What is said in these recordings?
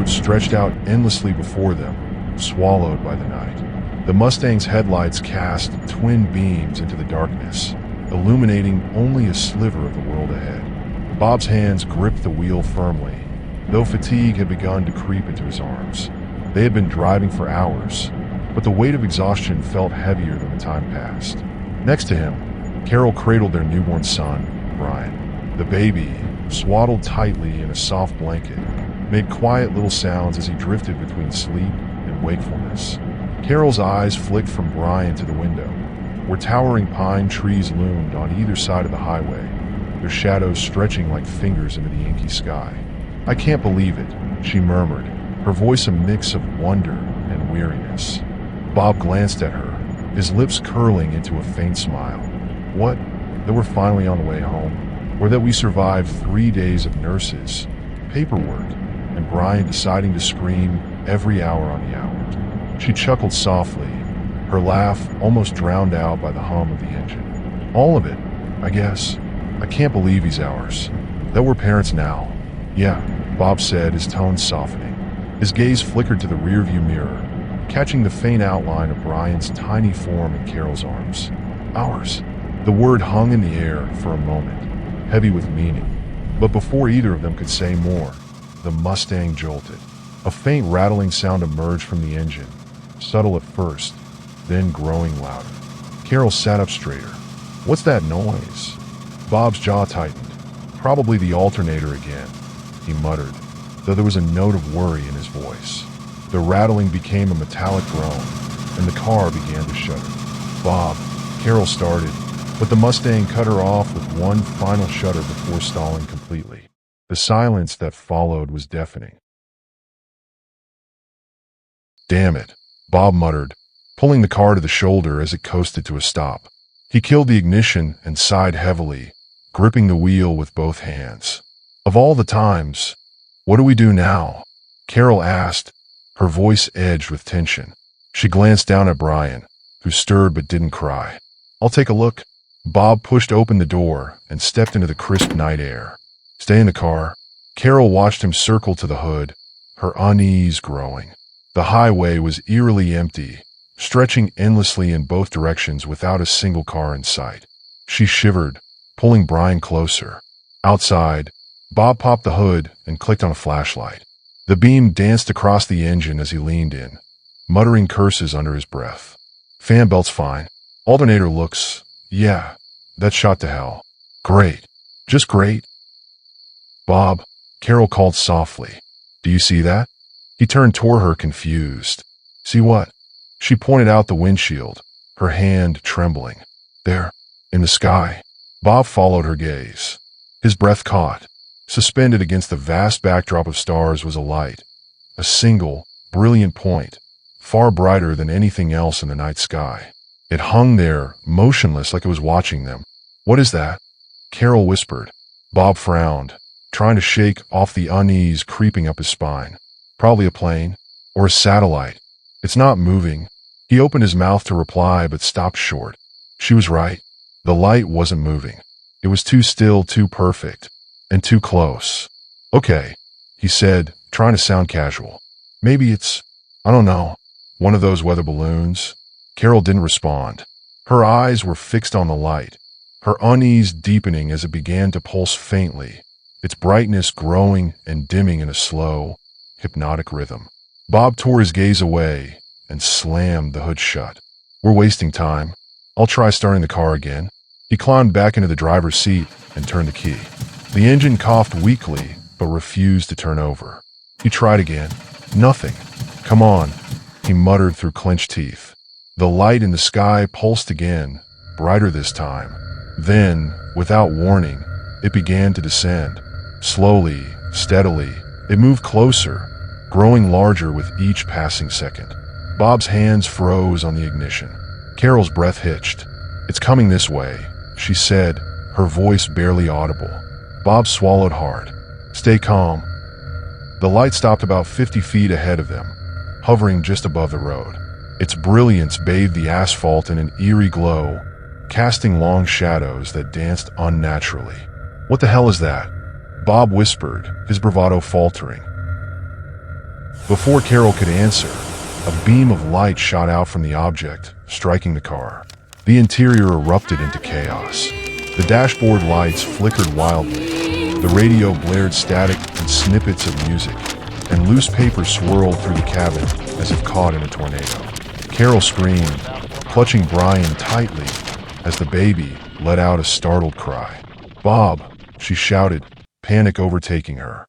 road stretched out endlessly before them, swallowed by the night. The Mustang's headlights cast twin beams into the darkness, illuminating only a sliver of the world ahead. Bob's hands gripped the wheel firmly, though fatigue had begun to creep into his arms. They had been driving for hours, but the weight of exhaustion felt heavier than the time passed. Next to him, Carol cradled their newborn son, Brian. The baby, swaddled tightly in a soft blanket, made quiet little sounds as he drifted between sleep and wakefulness. Carol's eyes flicked from Brian to the window, where towering pine trees loomed on either side of the highway, their shadows stretching like fingers into the inky sky. "I can't believe it," she murmured, her voice a mix of wonder and weariness. Bob glanced at her, his lips curling into a faint smile. "What? That we're finally on the way home? Or that we survived 3 days of nurses, paperwork, and Brian deciding to scream every hour on the hour?" She chuckled softly, her laugh almost drowned out by the hum of the engine. "All of it, I guess. I can't believe he's ours. That we're parents now." "Yeah," Bob said, his tone softening. His gaze flickered to the rearview mirror, catching the faint outline of Brian's tiny form in Carol's arms. "Ours." The word hung in the air for a moment, heavy with meaning. But before either of them could say more, the Mustang jolted. A faint rattling sound emerged from the engine, subtle at first, then growing louder. Carol sat up straighter. "What's that noise?" Bob's jaw tightened. "Probably the alternator again," he muttered, though there was a note of worry in his voice. The rattling became a metallic groan, and the car began to shudder. "Bob," Carol started, but the Mustang cut her off with one final shudder before stalling completely. The silence that followed was deafening. "Damn it," Bob muttered, pulling the car to the shoulder as it coasted to a stop. He killed the ignition and sighed heavily, gripping the wheel with both hands. "Of all the times, what do we do now?" Carol asked, her voice edged with tension. She glanced down at Brian, who stirred but didn't cry. "I'll take a look." Bob pushed open the door and stepped into the crisp night air. "Stay in the car." Carol watched him circle to the hood, her unease growing. The highway was eerily empty, stretching endlessly in both directions without a single car in sight. She shivered, pulling Brian closer. Outside, Bob popped the hood and clicked on a flashlight. The beam danced across the engine as he leaned in, muttering curses under his breath. "Fan belt's fine. Alternator looks, yeah, that's shot to hell. Great. Just great." "Bob," Carol called softly. "Do you see that?" He turned toward her, confused. "See what?" She pointed out the windshield, her hand trembling. "There, in the sky." Bob followed her gaze. His breath caught. Suspended against the vast backdrop of stars was a light, a single, brilliant point, far brighter than anything else in the night sky. It hung there, motionless like it was watching them. "What is that?" Carol whispered. Bob frowned, trying to shake off the unease creeping up his spine. "Probably a plane, or a satellite. It's not moving." He opened his mouth to reply but stopped short. She was right. The light wasn't moving. It was too still, too perfect, and too close. "Okay," he said, trying to sound casual. "Maybe it's, I don't know, one of those weather balloons." Carol didn't respond. Her eyes were fixed on the light, her unease deepening as it began to pulse faintly, its brightness growing and dimming in a slow, hypnotic rhythm. Bob tore his gaze away and slammed the hood shut. "We're wasting time. I'll try starting the car again." He climbed back into the driver's seat and turned the key. The engine coughed weakly, but refused to turn over. He tried again. Nothing. "Come on," he muttered through clenched teeth. The light in the sky pulsed again, brighter this time. Then, without warning, it began to descend. Slowly, steadily, it moved closer, growing larger with each passing second. Bob's hands froze on the ignition. Carol's breath hitched. "It's coming this way," she said, her voice barely audible. Bob swallowed hard. "Stay calm." The light stopped about 50 feet ahead of them, hovering just above the road. Its brilliance bathed the asphalt in an eerie glow, casting long shadows that danced unnaturally. "What the hell is that?" Bob whispered, his bravado faltering. Before Carol could answer, a beam of light shot out from the object, striking the car. The interior erupted into chaos. The dashboard lights flickered wildly. The radio blared static and snippets of music, and loose paper swirled through the cabin as if caught in a tornado. Carol screamed, clutching Brian tightly as the baby let out a startled cry. "Bob," she shouted, panic overtaking her.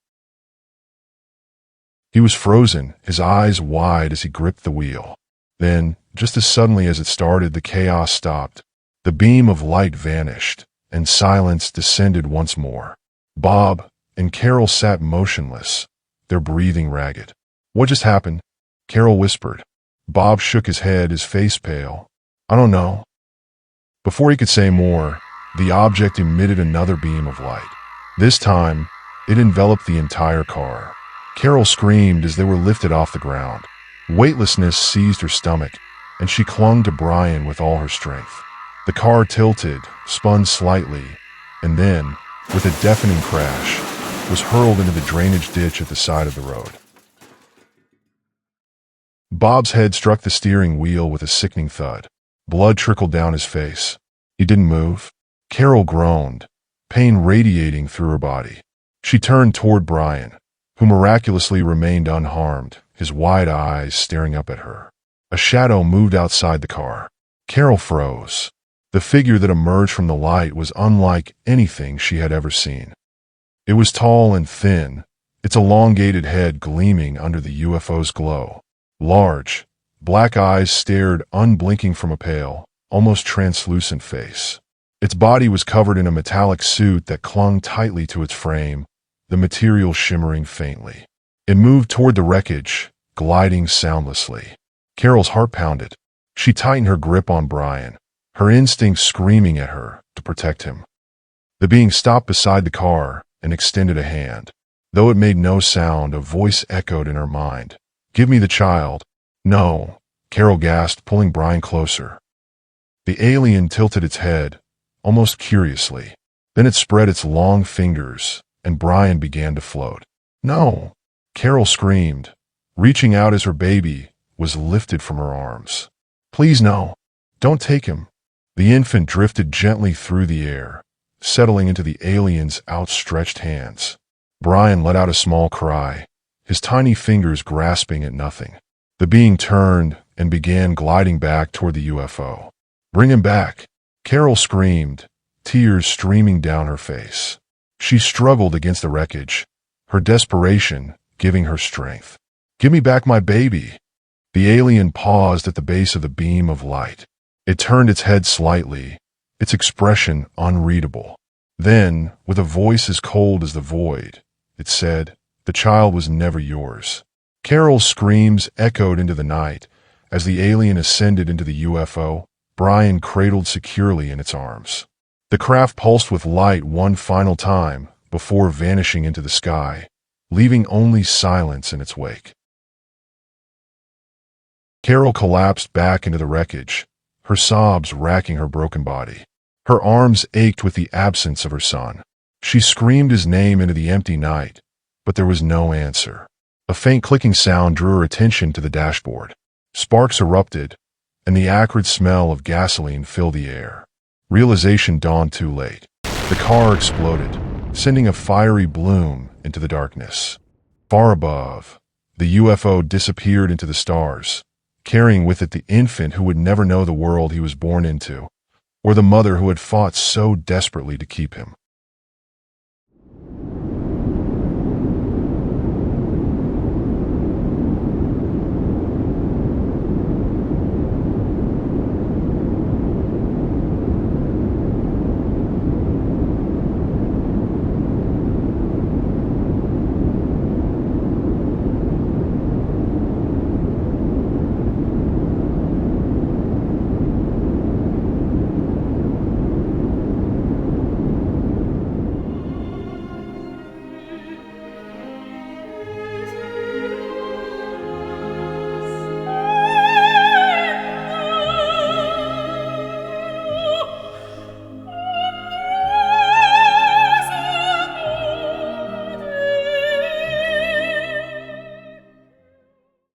He was frozen, his eyes wide as he gripped the wheel. Then, just as suddenly as it started, the chaos stopped. The beam of light vanished, and silence descended once more. Bob and Carol sat motionless, their breathing ragged. "What just happened?" Carol whispered. Bob shook his head, his face pale. "I don't know." Before he could say more, the object emitted another beam of light. This time, it enveloped the entire car. Carol screamed as they were lifted off the ground. Weightlessness seized her stomach, and she clung to Brian with all her strength. The car tilted, spun slightly, and then, with a deafening crash, was hurled into the drainage ditch at the side of the road. Bob's head struck the steering wheel with a sickening thud. Blood trickled down his face. He didn't move. Carol groaned, pain radiating through her body. She turned toward Brian, who miraculously remained unharmed, his wide eyes staring up at her. A shadow moved outside the car. Carol froze. The figure that emerged from the light was unlike anything she had ever seen. It was tall and thin, its elongated head gleaming under the UFO's glow. Large, black eyes stared unblinking from a pale, almost translucent face. Its body was covered in a metallic suit that clung tightly to its frame, the material shimmering faintly. It moved toward the wreckage, gliding soundlessly. Carol's heart pounded. She tightened her grip on Brian, her instincts screaming at her to protect him. The being stopped beside the car and extended a hand. Though it made no sound, a voice echoed in her mind. "Give me the child." "No," Carol gasped, pulling Brian closer. The alien tilted its head, almost curiously. Then it spread its long fingers, and Brian began to float. "No!" Carol screamed, reaching out as her baby was lifted from her arms. "Please no! Don't take him!" The infant drifted gently through the air, settling into the alien's outstretched hands. Brian let out a small cry, his tiny fingers grasping at nothing. The being turned and began gliding back toward the UFO. "Bring him back!" Carol screamed, tears streaming down her face. She struggled against the wreckage, her desperation giving her strength. "Give me back my baby!" The alien paused at the base of the beam of light. It turned its head slightly, its expression unreadable. Then, with a voice as cold as the void, it said, "The child was never yours." Carol's screams echoed into the night. As the alien ascended into the UFO, Brian cradled securely in its arms. The craft pulsed with light one final time before vanishing into the sky, leaving only silence in its wake. Carol collapsed back into the wreckage, her sobs racking her broken body. Her arms ached with the absence of her son. She screamed his name into the empty night, but there was no answer. A faint clicking sound drew her attention to the dashboard. Sparks erupted, and the acrid smell of gasoline filled the air. Realization dawned too late. The car exploded, sending a fiery bloom into the darkness. Far above, the UFO disappeared into the stars, carrying with it the infant who would never know the world he was born into, or the mother who had fought so desperately to keep him.